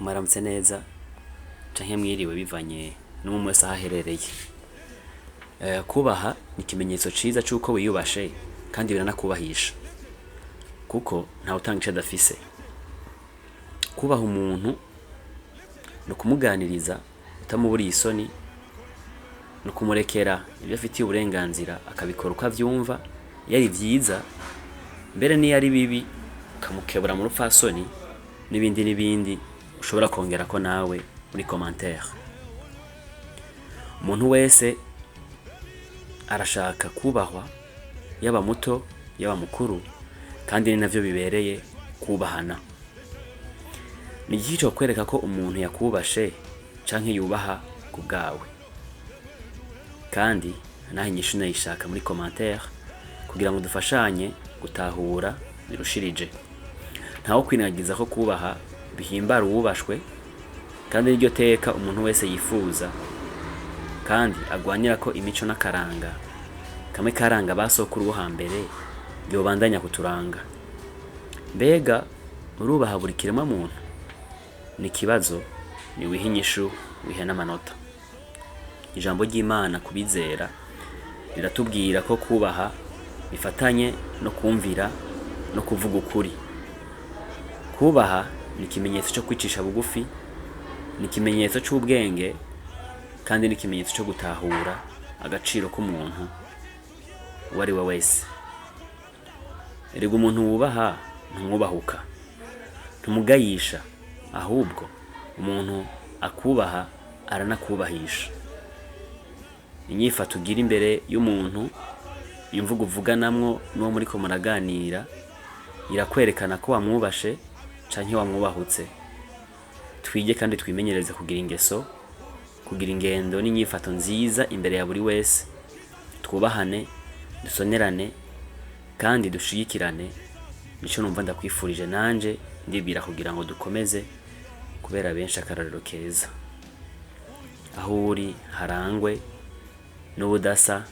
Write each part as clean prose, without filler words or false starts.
Mwaramutse neza canke mwiriwe bivanye n'umwe wese aho aherereye. Kubaha ni ikimenyetso ciza c'uko wiyubashe kandi biranakubahisha, kuko ntawe utanga ico adafise. Kubaha umuntu ni ukumuganiriza utamuburiye isoni, ni ukumurekera ivyo afitiye uburenganzira akabikora uko avyumva, iyo ari vyiza mbere n'iyo ari bibi ukamukebura mu rupfasoni n'ibindi ushobora kongerako nawe muri commentaire. Umuntu wese arashaka kubahwa, yaba muto yaba mukuru, kandi ni navyo bibereye kubahana. Ni igiki co kwereka ko umuntu yakubashe canke yubaha ku bwawe, kandi naho inyishu nayishaka muri commentaire kugira ngo dufashanye gutahura birushirije. Ntawo kwinagiza ko kubaha bihimbara uwubashwe, kandi niryo teka umuntu wese yifuza, kandi agwanira ko imico n'akaranga kamwe karanga basokuru bo hambere yobandanya kuturanga. Mbega urubaha buri kiremwa muntu? Ni ikibazo, ni wiha inyishu, wihe n'amanota. Ijambo ry'Imana kubizera riratubwira ko kubaha bifatanye no kumvira no kuvuga ukuri. Kubaha ni ikimenyetso cyo kwicisha bugufi, ni ikimenyetso c'ubwenge, kandi ni ikimenyetso cyo gutahura agaciro k'umuntu uwo ari we wese. Erega umuntu wubaha ntumwubahuka, ntumugayisha, ahubwo umuntu akubaha aranakubahisha. Inyifato ugira imbere y'umuntu, imvugo uvuganamwo n'uwo muriko muraganira, irakwerekana ko wamwubashe canke wamwubahutse. Twige kandi twimenyereze kugira ingeso, kugira ingendo n'inyifato nziza imbere ya buri wese. Twubahane, dusonerane, kandi dushigikirane. Nico numva ndakwifurije nanje ndibwira kugira ngo dukomeze kubera benshi akarorero keza. Aho uri harangwe n'ubudasa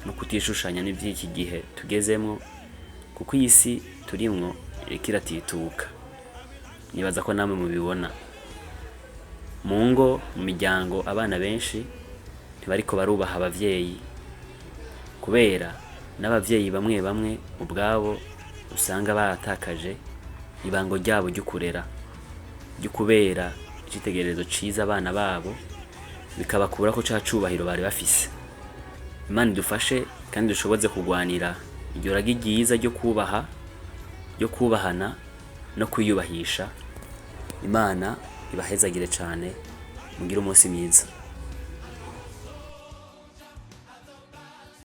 no kutishushanya n'ivy'iki gihe tugezemwo, kuko iyi si turimwo iriko iratituka. Nibaza ko namwe mubibona. Mu ngo, mu miryango, abana benshi ntibariko barubaha abavyeyi, kubera n'abavyeyi bamwe bamwe ubwabo usanga baratakaje ibango ryabo ry'ukurera, ry'ukubera icitegererezo ciza abana babo, bikabakurako ca cubahiro bari bafise. Imana idufashe kandi dushoboze kugwanira iryo ragi ryiza ryo kubaha, ryo kubahana no kwiyubahisha. Imana ibahezagire cane, mugire umunsi mwiza.